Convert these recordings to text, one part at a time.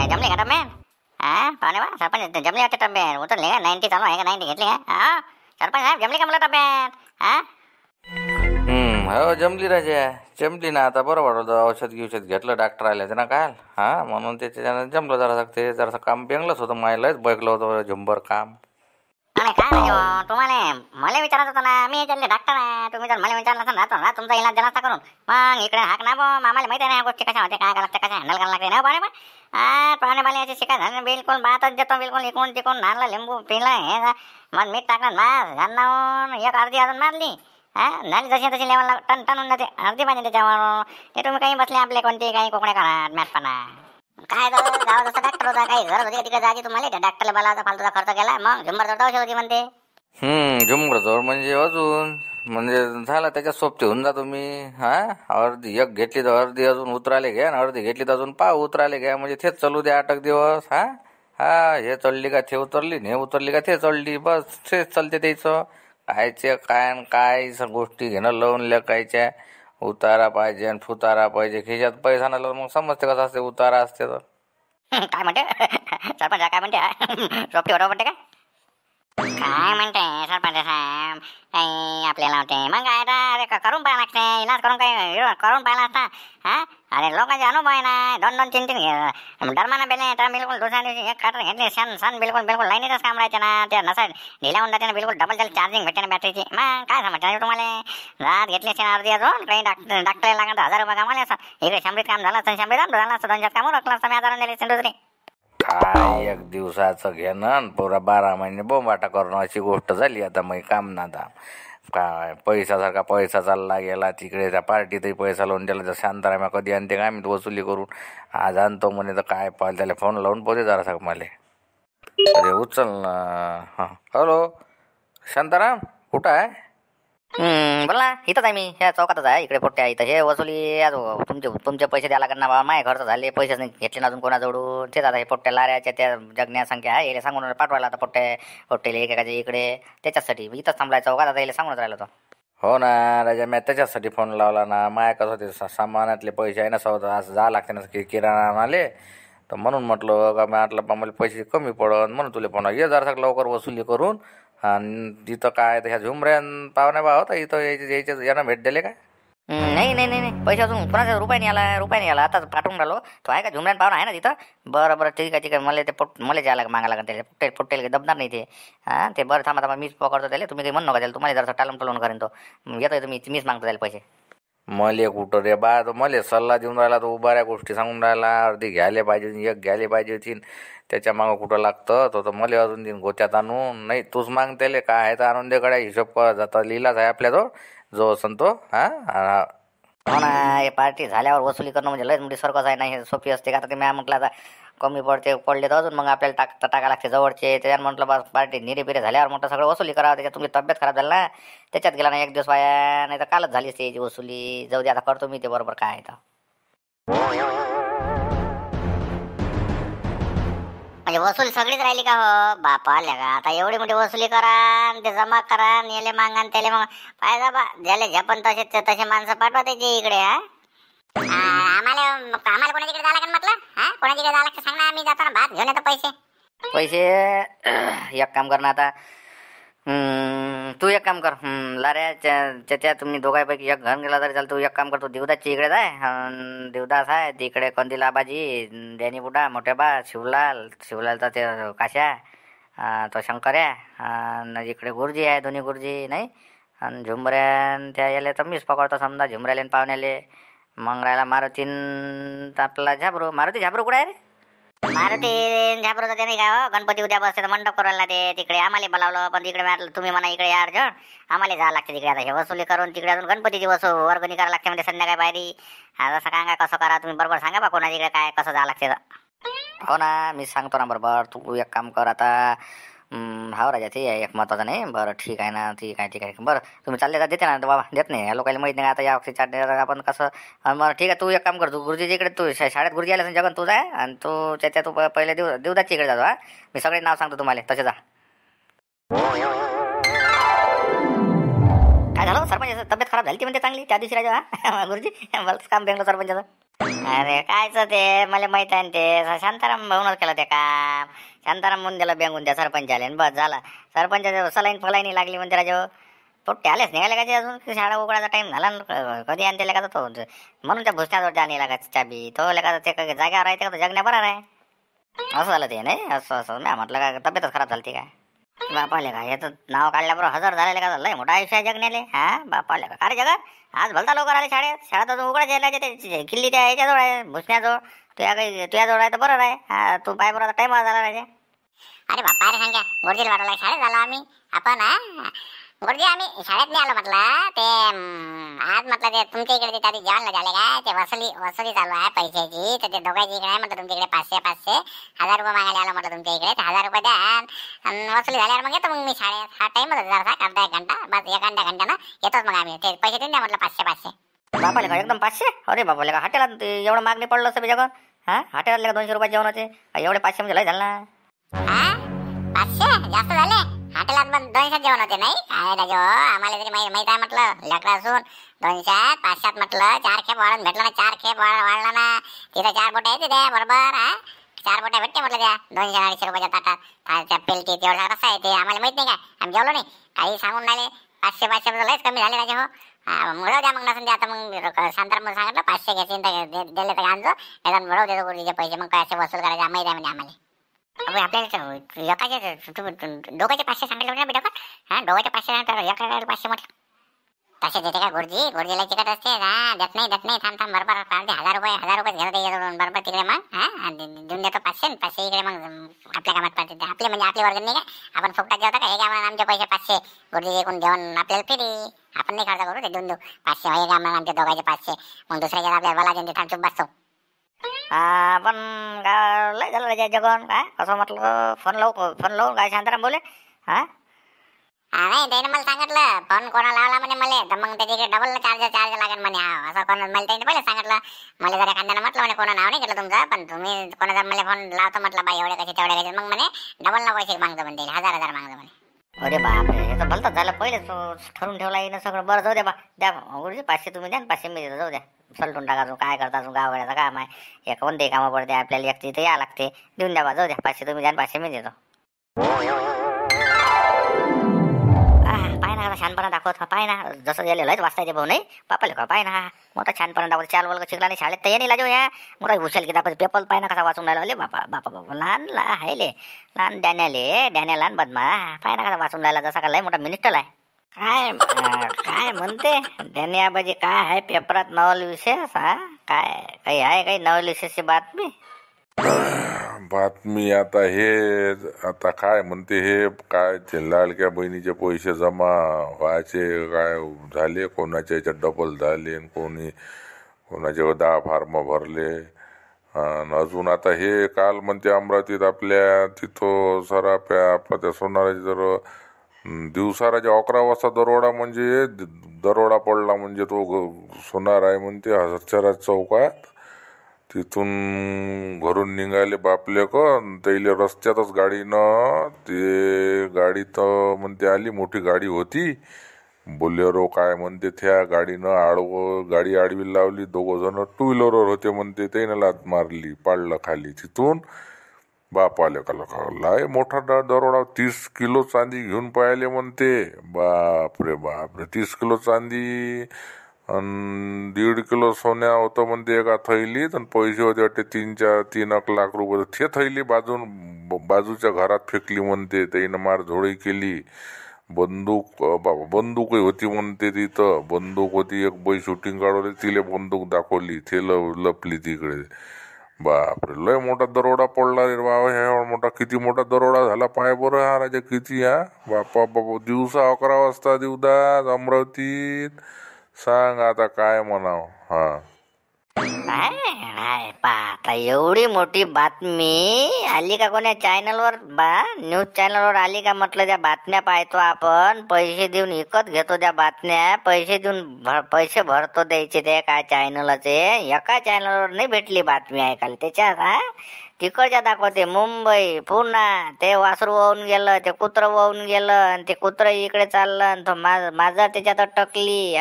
जमले का टब्यान? हा पाहुणे बा सरपंच जमले वाटते टब्यान. उतरले का 90 चालू आहे का 90 घेतली का? हा सरपंच साहेब जमले का मला टब्यान? हा हो जमली राजा, जमली ना. आता बरं वाटलं, औषध गिवषध घेतलं डॉक्टर आले ना काल. म्हणून त्याच्यानं जमलं जरा. ते जरासं काम बेंगलंच होतं, मायलाच बघलं होतं झुंबर काम. आणि काय म्हणजे तुम्हाला मला विचारत होता ना, मी याच्यातले डॉक्टर आहे. तुम्ही जर मला विचारलं असं राहतो ना तुमचा इलाज दिला असता करून. मग इकडे हाक ना आम्हाला माहिती आहे ना गोष्टी कशा होते, काय लागते, कशा हँडल करायला लागते ना पाहुणे बा. पाहुणे मला याची शिकायत झाली बिलकुल. बातच देतो बिलकुल. इकडून तिकडून नारला लिंबू पिला हे मग मीठ टाकलं मास घालून एक अर्धी अजून मारली. नाही जशी तशी लेवलला टन टनून जाते अर्धी पाहिजे त्याच्यावर. ते तुम्ही काही बसले आपले कोणते काही कोकण्या करा मॅटपणा. काय गावात जसं डॉक्टर होता, काही गरज होती तिकडे जायची तुम्हाला. त्या डॉक्टरला बोलावता फालतूचा खर्च केला. मग झुंबर जोड औषध होती म्हणते. झुंबरजवळ म्हणजे अजून म्हणजे झाला त्याच्यात सोबती होऊन जा तुम्ही. अर्धी एक घेतली तर अर्धी अजून उतराले घ्या, आणि अर्धी घेतली तर अजून पाव उतराले घ्या. म्हणजे तेच चालू द्या 8 दिवस. हे चढली का ते उतरली, हे उतरली का ते चढली, बस तेच चालते त्याचं. कायचे काय गोष्टी घेणं लावून लेकायच्या. उतारा पाहिजे आणि फुतारा पाहिजे. खिशात पैसा नसला मग समजते कसं असते उतारा असते तर. काय म्हणते सरपंच? काय म्हणते सोबती बरोबर म्हणते काय म्हणते सरपंच साहेब? काही आपल्याला होते मग काय अरे करून पाहायला लागते. इलाज करून काही करून पाहिला असता. अरे लोकांचे अनुभव आहे ना. 2-2, 3-3 डरमाना बेले तर बिलकुल दुसऱ्या दिवशी एक काढून घेतले सण बिलकुल लाईनीतच काम राहायचे ना. ते नसा ढिल्या होऊन जाते ना बिलकुल. डबल चार्जिंग भेटते ना बॅटरीची. मग काय समजते तुम्हाला? रात घेतली असेल अर्धी अजून. काही डॉक्टरला लागत 1000 रुपये कामाले असं. इकडे 100 काम झालं असतं, 100 झालं असतं. 2 काम उरकलं असतं. मी 1000 दिले असते दुसरी. काय एक दिवसाचं घेणं पुरा 12 महिने बोंबाटा करणं अशी गोष्ट झाली आता. मग काम नादा काय पैशासारखा पैसा चालला गेला तिकडे. त्या पार्टीतही पैसा लावून दिला. तर शांताराम्या कधी आणते काय मी वसुली करून. आज आणतो म्हणे तर काय पाहिजे त्याला फोन लावून पोते जरा मला. अरे उचल ना. हॅलो शांताराम कुठं आहे? बोला इथंच आहे मी. ह्या चौकातच आहे. इकडे पोट्ट्या इथं हे वसुली तुमचे पैसे द्यायला लागणार बाबा. माझे खर्च झाले, पैसेच नाही घेतले ना अजून कोणाजवळून. तेच आता हे पोट्ट्या लाऱ्याच्या त्या जगण्या संख्या आहे. याला सांगून पाठवायला आता पोट्टेले एकेकाच्या इकडे. त्याच्यासाठी इथंच थांबलाय चौकात. आता याला सांगूनच राहिलो होतो. हो ना राजा, मी त्याच्यासाठी फोन लावला ना. माया कसं होते सामानातले पैसे आहे ना सौदा असं जा लागते ना किराणा आले तर म्हणून म्हटलं का म्हटलं मला पैसे कमी पडन म्हणून तुला फोन ये जरा लवकर वसुली करून. आणि तिथं काय तर ह्या झुमऱ्यान पाहुण्या बा होता इथं यायचे यानं भेट दिले काय? नाही पैसे अजून कोणाचा रुपये नाही आला. आताच पाठवून राहिलो. तो आहे का झुमऱ्यान पाहुणा आहे ना तिथं? बरं ठीक आहे. मला ते मला जायला मागा लागेल त्याला. पोट्टेल दबणार नाही ते. ते बरं थांबा मीच पकडतो त्याला. तुम्ही काही म्हणू नका त्याला. तुम्हाला जरा टालून करेन तो. येतोय तुम्ही मीच मागतो त्याला पैसे. मले कुठं रे बा, तो मले सल्ला देऊन राहिला. तो उभाऱ्या गोष्टी सांगून राहिला. अर्धी घ्यायला पाहिजे, एक घ्यायला पाहिजे होती. त्याच्या मागं कुठं लागतं तो तर मला अजून दिन गोत्यात आणून. नाही तूच माग त्याला काय आहे तर आणून दे कडे. हिशोब कर जाता लिहिलाच आहे आपल्या जो असन तो. हो ना. हे पार्टी झाल्यावर वसुली करणं म्हणजे लयच मोठी सर्कस आहे ना. हे सोपी असते का? आता ते मॅम म्हटलं आता कमी पडले तर अजून मग आपल्याला टाका लागते जवळचे. त्याच्यानं म्हटलं बस पार्टी निरेपिरे झाल्यावर म्हटलं सगळं वसुली करावं. त्याच्यात तुमची तब्येत खराब झाली ना, त्याच्यात गेला ना 1 दिवस वाया. नाही तर कालच झाली असते याची वसुली. जाऊ दे आता करतो मी ते बरोबर काय आहे तर. म्हणजे वसुली सगळीच राहिली का हो बापा आल्या का? आता एवढी मोठी वसुली करा ते जमा करा नेले मागा त्याले मग पाहिजे बा ज्याले झपन तसे माणसं पाठवा त्याची इकडे. आम्हाला कोणाच्याकडे जायला लागेल म्हटलं? कोणाच्याकडे जायला लागतं सांग ना. आम्ही जातो ना भात घेऊन येतो. पैसे एक काम कर ना आता. तू एक काम कर. लाऱ्याच्या तुम्ही दोघांपैकी एक घर गेला तरी चालतो. तू एक काम कर, तू देवदासच्या इकडे जाय. देवदास आहे तिकडे. कंदील आबाजी, डॅनी बुडा, मोठ्या बा, शिवलालचा ते काश्या, तो शंकर्या, इकडे गुरुजी आहे. दोन्ही गुरुजी नाही. आणि झुमऱ्यान त्या याले तर मीच पकडतो समजा. झुमऱ्याले पाहुण्याले. मग राहिला मारुतीन आपला झाबरू. मारुती झाबरू कुठे आहे रे? मारुती झाबरू तर त्याने काय गणपती उद्या बसते तर मंडप करायला ते तिकडे. आम्हाला बोलावलं पण तिकडे म्हटलं तुम्ही म्हणा इकडे या अर्जंट. आम्हाला जायला लागते तिकडे. आता हे वसुली करून तिकडे अजून गणपतीची वर्गणी करायला लागते म्हणजे संध्याकाळी बाहेरी. जसं काय कसं करा तुम्ही बरोबर सांगा बा कोणाच्या इकडे काय कसं जावं लागते तर. हो ना मी सांगतो ना बरोबर. तू एक काम कर आता. हा राजा ते एक महत्वाचं नाही. बरं ठीक आहे ना. ठीक आहे. बरं तुम्ही चालले का देते ना बाबा? देत नाही. या लोकांना माहिती नाही आता या वक्ती आपण कसं. बरं ठीक आहे. तू एक काम कर. तू गुरुजीच्या इकडे तू शाळेत गुरुजी आले जगन तू जाय. आणि तू त्याच्या तू पहिले देवदासच्या इकडे जातो. मी सगळे नाव सांगतो तुम्हाला तसे जा. काय झालं सरपंच? तब्येत खराब झाली ती म्हणते चांगली त्या दिवशी राजा. गुरुजी मला काम बेंगलो सरपंचाचं. अरे कायच ते मला माहित आहे ना ते शांताराम भाऊनच केलं ते काम. शांताराम म्हणून दिलं बेंगून त्या सरपंचाले बस झाला. सरपंच सलाईन फलाईनी लागली म्हणते राजा पोट्टे आलेच निघाले का ते अजून शाळा उघडायचा टाइम झाला ना कधी आणते का तो म्हणून त्या भुसण्याजवळ जाणे लागा चाबी तो लेका ते जाग्यावर राहते का जगण्या बरा आहे असं झालं ते नाही असं असं मी म्हटलं का तब्येतच खराब झाली काय बापाले का याचं नाव काढल्याबरोबर हजार झालेले का लय मोठा आयुष्य आहे जगण्याले हा बापाले का अरे जगात आज भलता लवकर आले शाळेत अजून उघडा जायला ते किल्ली त्या याच्याजवळ आहे भुसण्याजवळ तुझ्याजवळ आहे तर बरं आहे हा तू पाय बरोबर टाइम झाला राजे. अरे बाप्पा अरे सांगा गुरुजीला वाटवला शाळेत झालो आम्ही आपण गुरुजी आम्ही शाळेत नाही आलो म्हटलं ते आज म्हटलं ते तुमच्या इकडे ते जेवणला झाले काय ते वसुली चालू आहे पैशाची तर ते दोघांची इकडे आहे म्हटलं तुमच्या इकडे 500 1000 रुपये मागायला आलो म्हटलं तुमच्या इकडे 1000 रुपये द्या आणि वसुली झाल्यावर मग येतो मग मी शाळेत हा टाइम होता जरा अर्धा 1 घंटा बस 1 घंटा घंटानं येतोच मग आम्ही ते पैसे देऊन द्या म्हटलं 500 बापाले का एकदम 500 अरे बापाले का हॉटेलात एवढं मागणी पडलं असं जगन हा हॉटेलातले का 200 रुपये जेवण होते एवढे 500 म्हणजे लय झालं ना. हा 500 जास्त झाले हॉटेलात पण 200 जेवण होते नाही काय राजो आम्हाला तरी माहित आहे म्हटलं लेकरा असून 200 500 म्हटलं 4 खेप वाढून भेटला ना 4 खेप वाढला ना तिथं 4 बोटे आहेत द्या बरोबर हा 4 बोटे भेटते म्हटलं त्या 200-250 रुपयाच्या ताटात त्या पेलटी तेवढा कसं आहे ते आम्हाला माहित नाही काय आम्ही जेवलो नाही काही सांगून राहिले 500 लयच कमी झाले राजे हो मिळव द्या मग नसून द्या आता मग शांताराम सांगितलं 500 घेशील तर दिले तर आणजो नाही मिळव देतो गुरुजीचे पैसे मग काय असे वसूल करायचे माहिती आहे म्हणजे आम्हाला आपल्याला दोघांचे 500 सांगितलं ना बेटा हा दोघांचे 500 सांगितलं एका 500 म्हटलं तसे देते का गुरुजीला चिकट असते हा देत नाही थांब बरोबर 1000 रुपये घेतो बरोबर तिकडे मग हा देऊन देतो 500 इकडे मग आपल्या कामात पडते आपले म्हणजे आपले वर्ग नाही का आपण फुकटात जेवता का हे कामाला आमचे पैसे 500 गुरुजी एकूण देऊन आपल्याला फ्री आपण नाही खर्च करू ते देऊन देऊ 500 हे कामाला आमच्या दोघांचे 500 मग दुसऱ्याच्या आपल्याला बोला देऊन देतात चुप बसतो. पण लय झालं रे जगन काय कसं म्हटलं फोन लावून काय शांताराम बोले हा नाही त्याने मला सांगितलं फोन कोणाला लावला म्हणे मला तर मग त्याच्याकडे डबल चार्ज लागेल म्हणे हा असं कोणा मला त्याने पहिले सांगितलं मला जर एखाद्यानं म्हटलं म्हणे कोणा नाव नाही घेतलं तुमचं पण तुम्ही कोणाचा मला फोन लावतो म्हटलं बाई एवढे कसे तेवढे कसे मग म्हणे डबल ना पैसे मागतो म्हणते 1000 मागतो म्हणे. अरे बापरे हे तर भलतंच झालं पहिले ठरवून ठेवला येणं सगळं बरं जाऊ द्या बा द्या गुरुजी 500 तुम्ही द्या 500 मी देतो जाऊ द्या सलटून टाका तू काय करता तू गावगाड्याचं काम आहे एक कोणतेही कामं पडते आपल्याला एक तिथे या लागते देऊन द्या बा जाऊ द्या 500 तुम्ही द्या 500 मी देतो. पाय ना छानपणा दाखवत पाय ना जसं गेलेलं आहे वाचता येते भाऊ नाही बापाले का पाय ना मोठा छानपणा दाखवत 4 वर्ग शिकला नाही शाळेत तर ये नाही लाजो या मोठा घुसेल की दाखवत पेपर पाय ना कसा वाचून राहिला बापा लहान हायले लहान डॅन्या लहान बदमा पाय ना कसा वाचून राहिला जसा का लय मोठा मिनिस्टर आहे काय म्हणते डॅन्याबाजी काय आहे पेपरात नवल विशेष हा काय काही आहे काही नवल विशेषची बातमी आता काय म्हणते हे काय ते लाडक्या बहिणीचे पैसे जमा व्हायचे काय झाले कोणाच्या याच्यात डबल झाले कोणाचे 10 फॉर्म भरले अजून आता हे काल म्हणते अमरावतीत आपल्या तिथं सराप्या आपल्या त्या सोनाराची जर दिवसाराच्या 11 वाजता दरोडा पडला म्हणजे तो सोनार आहे म्हणते हजारच्या चौकात तिथून घरून निघाले बापले त्याले रस्त्यातच गाडीनं ते गाडी तर म्हणते आली मोठी गाडी होती बोलेरो काय म्हणते त्या गाडीनं गाडी आडवी लावली 2 जण 2 व्हीलरवर होते म्हणते त्यानं लात मारली पाडलं खाली तिथून बाप आले का लय मोठा दरोडा 30 किलो चांदी घेऊन पाहिले म्हणते बापरे 30 किलो चांदी आणि 1.5 किलो सोन्या होतं म्हणते एका थैलीत आणि पैसे होते वाटते 3 लाख रुपये ते थैली बाजूच्या घरात फेकली म्हणते त्यानं मारझोडी केली बंदूकही होती म्हणते तिथं बंदूक होती एक बाई शूटिंग काढवली तिले बंदूक दाखवली ते लपली तिकडे बापरे लय मोठा दरोडा पडला रे बाबा ह्या मोठा किती मोठा दरोडा झाला पाय बरं हा राजा किती बापा दिवसा 11 वाजता दिवदास अमरावतीत सांग आता काय म्हणाव आता एवढी मोठी बातमी आली का कोण्या चॅनलवर न्यूज चॅनलवर आली का म्हटलं त्या बातम्या पाहतो आपण पैसे देऊन विकत घेतो त्या बातम्या पैसे भरतो द्यायचे ते काय चॅनलचे एका चॅनलवर नाही भेटली बातमी ऐकायला त्याच्यात तिकडच्या दाखवते मुंबई पुन्हा ते वासरू वाहून गेलं ते कुत्रं वाहून गेलं आणि ते कुत्रं इकडे चाललं आणि तो माझा त्याच्यात अटकली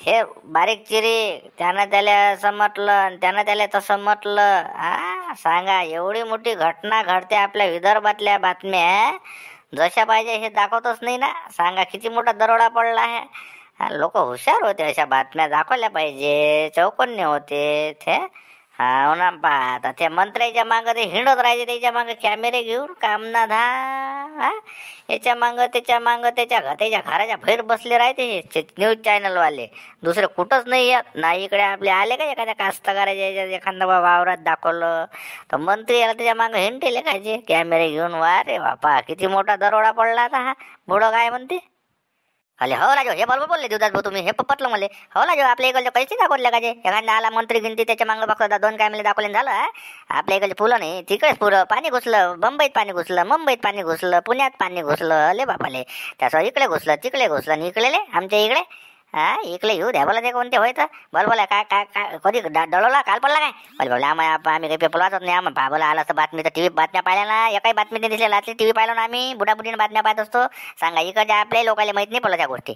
हे बारीक चिरी त्यानं त्याला असं म्हटलं आणि त्यानं त्याला तसं म्हटलं. सांगा, एवढी मोठी घटना घडते आपल्या विदर्भातल्या बातम्या जशा पाहिजे हे दाखवतच नाही ना. सांगा किती मोठा दरोडा पडला आहे. लोक हुशार होते, अशा बातम्या दाखवल्या पाहिजे, चौकन्य होते ते. हो ना. आता त्या मंत्र्याच्या मागं ते हिंडत राहायचे, त्याच्या मागं कॅमेरे घेऊन काम ना धा. याच्या मागं त्याच्या मागं त्याच्या घराच्या बाहेर बसले राहते हे न्यूज चॅनलवाले. दुसरे कुठंच नाही येत ना. इकडे आपले आले का एखाद्या कास्तकाराच्या याच्यात एखादा वावरात दाखवलं तर मंत्री याला त्याच्या मागं हिंडले खायचे कॅमेरे घेऊन. वा रे बापा, किती मोठा दरोडा पडला आता. हा बुडं काय म्हणते. अरे हो राजो, हे बरोबर बोलले देवदास भाऊ तुम्ही. हे पटलं मला. हो राजो, आपल्या इकडच्या कैसे दाखवले का जे एखादा आला मंत्री गिनती त्याच्या मागं बघता 2 कॅमेरे दाखवले झालं. आपल्या इकडचे फुलं नाही, तिकडेच पुरं पाणी घुसलं. मुंबईत पाणी घुसलं, मुंबईत पाणी घुसलं, पुण्यात पाणी घुसलं. अले बापाले, त्याचं इकडे घुसलं, तिकडे घुसलं आणि इकडे आमच्या इकडे. इकडे येऊ द्या बोला ते कोणते होय तर बरं बोला. काय काय काय कधी डळवला काल पडला काय बोल बोला. आम्ही काही पेपर वाचत नाही. आम्हाला बोला आला तर बातमी तर टी व्ही बातम्या पाहिल्या ना. एकाही बातमी नाही दिसल्या. टी व्ही पाहिलो ना आम्ही. बुडाबुडीने बातम्या पाहत असतो. सांगा, इकडच्या आपल्या लोकांना माहित नाही पडलं त्या गोष्टी.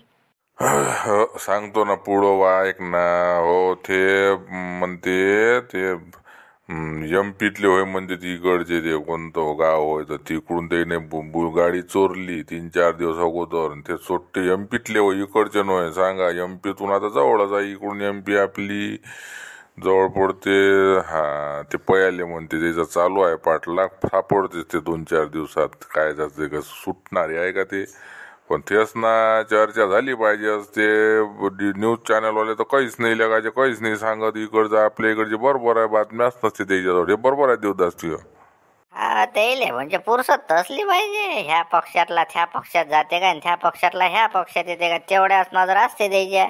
सांगतो ना पुढं वा ऐक ना. हो ते म्हणते ते एमपीतले होय म्हणते तिकडचे ते कोणतं गाव होय तर तिकडून त्याने गाडी चोरली 3-4 दिवस अगोदर. ते सोट्टे एमपीतले होय, इकडचे नव्हे. सांगा, एमपीतून आता जवळच आहे. इकडून एमपी आपली जवळ पडते. ते पयाले म्हणते त्याचं चालू आहे पाठलाग. सापडतेच ते 2-4 दिवसात. काय जाते का सुटणारे आहे का ते. पण तेच ना, चर्चा झाली पाहिजे असते. न्यूज चॅनलवाले तर काहीच नाही लगायचे, काहीच नाही सांगत. इकडचं आपल्या इकडची बरोबर आहे बातम्याच नसते त्याच्याजवळ. हे बरोबर आहे देवदास तुझं. त्याले म्हणजे पुरुषात असली पाहिजे. ह्या पक्षातला त्या पक्षात जाते का, त्या पक्षातला ह्या पक्षात येते का, तेवढ्याच नजर असते द्यायच्या.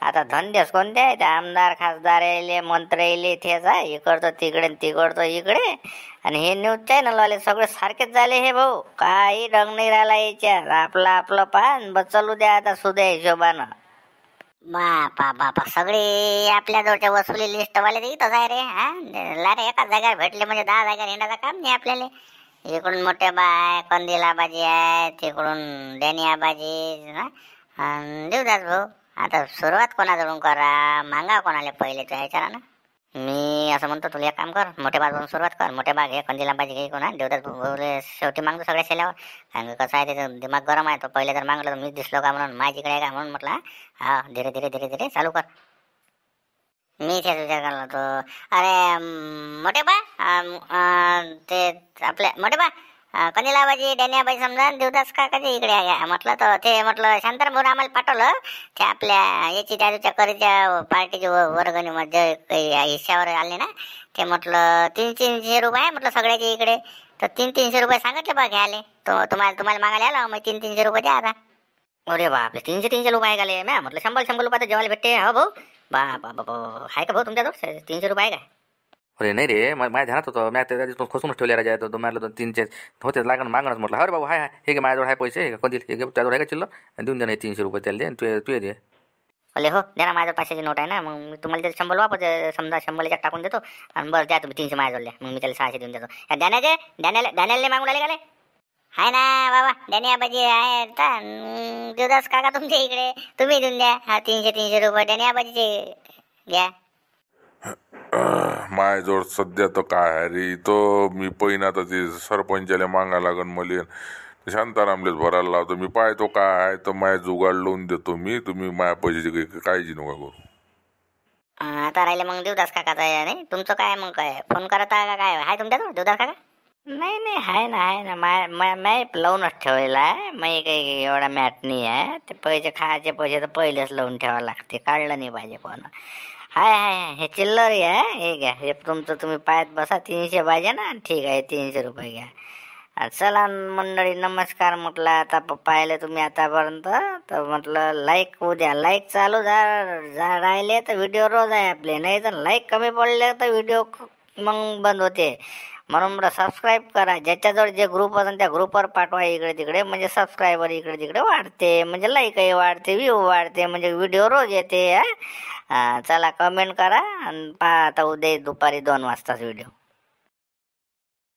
आता धंदेच कोणते आहेत. आमदार खासदार यायले, मंत्री यायले, तेच आहे. इकडचं तिकडे, तिकडचं इकडे. आणि हे न्यूज चॅनलवाले सगळे सारखेच झाले. हे भाऊ काही रंग नाही राहिला याच्यात. आपलं आपलं पान बस चालू द्या आता सुद्या हिशोबानं. बापा बापा, सगळे आपल्या जवळच्या वसुली लिस्टवाले इथंच आहे रे. लारे एकाच जागेवर भेटले म्हणजे 10 जागेवर हिंडाचं काम नाही आपल्याला. इकडून मोठे बाय कंदीलाबाजी आहे, तिकडून डॅनियाबाजी. देवदास भाऊ, आता सुरुवात कोणाजवळून करा, मागा कोणाला पहिले तो विचारा ना. मी असं म्हणतो, तुला एक काम कर, मोठे बाग सुरुवात कर. मोठे बाग घे, कंदीलाबाजी घे कोणा. देवदास भाऊ शेवटी मागतो सगळ्या शेल्यावर. कारण कसं आहे त्याचं दिमाग गरम आहे. तो पहिले जर मागलं तर मी दिसलो का म्हणून माझीकडे आहे का म्हणून म्हटलं. हा धीरे धीरे धीरे धीरे चालू कर. मी त्याच विचार करला होतो. अरे मोठे बा, ते आपल्या मोठे बा कंदीलाबाजी डॅनियाबाजी समजा देवदास काकाच्या इकडे आहे म्हटलं. तर ते म्हटलं शांताराम भाऊ आम्हाला पाठवलं ते आपल्या याची त्याच्या करीच्या पार्टीची वर्गणीमध्ये काही हिश्श्यावर आले ना. ते म्हटलं 300-300 रुपये आहे म्हटलं सगळ्याच्या इकडे. तर 300-300 रुपये सांगितले बा घ्यायला. तुम्हाला मागायला आला मग 300-300 रुपये द्या आता. अरे बापरे, 300-300 रुपये घाले. मॅ म्हटलं 100-100 रुपये तर जेवायला भेटते. हो भाऊ. बाबा आहे का भाऊ तुमच्याजवळ 300 रुपये आहे काय. अरे नाही रे, माझ्या ध्यानात होतं. मी त्या दिवशी खोसूनच ठेवले राजा. तो मला 2-3 होते लागण मागणंच म्हटलं. अरे बाबा हाय हे घे माझ्याजवळ आहे पैसे. हे कधी हे त्याजवळ आहे का चिल्लर देऊन दे. नाही 300 रुपये त्याला दे. तू दे. अरे हो द्या ना, माझ्या 500ची नोट आहे ना. मग मी तुम्हाला त्याला 100 वापस समजा 100 टाकून देतो. आणि बरं द्या तुम्ही 300 माझ्याजवळ द्या. मग मी त्याला 600 देऊन देतो. डॅनियाला मागून आले का. आहे ना बाबा, डॅनियाबाजी आहे. देवदास काका तुमच्या इकडे, तुम्ही देऊन द्या. 300-300 रुपये डॅनियाबाजीचे घ्या. माझ्याजवळ सध्या तर काय आहे रे. तो मी पहिना आता ते सरपंचाला मागा लागन मले. शांतारामलेच भरायला लावतो मी. पाहतो काय आहे तर माझ्या जुगाड लावून देतो मी. तुम्ही माझ्या पैशाची काही काळजी नका करू. आता राहिले मग देवदास काकाचा आहे नाही तुमचं काय. मग काय फोन करत आहे का काय आहे तुमच्याजवळ देवदास काका. नाही आहे ना मॅप लावूनच ठेवलेला आहे. मी काही एवढा मॅट नाही आहे. ते पैसे खायचे पैसे तर पहिलेच लावून ठेवावं लागते. काढलं नाही पाहिजे कोण. हाय हे चिल्लर आहे. हे घ्या, हे तुमचं तुम्ही पायात बसा. 300 पाहिजे ना. ठीक आहे 300 रुपये घ्या. चला मंडळी नमस्कार म्हटलं. आता पाहिले तुम्ही आतापर्यंत तर म्हटलं लाईक होऊ द्या. लाईक चालू राहिले तर व्हिडिओ रोज आहे आपले. नाही तर लाईक कमी पडले तर व्हिडिओ मग बंद होते. म्हणून मला सबस्क्राईब करा. ज्याच्याजवळ जे ग्रुप असेल त्या ग्रुपवर पाठवा इकडे तिकडे. म्हणजे सबस्क्रायबर इकडे तिकडे वाढते. म्हणजे लाईकही वाढते, व्ह्यू वाढते. म्हणजे व्हिडिओ रोज येते. चला कमेंट करा आणि पहा आता उद्या दुपारी 2 वाजताच व्हिडिओ.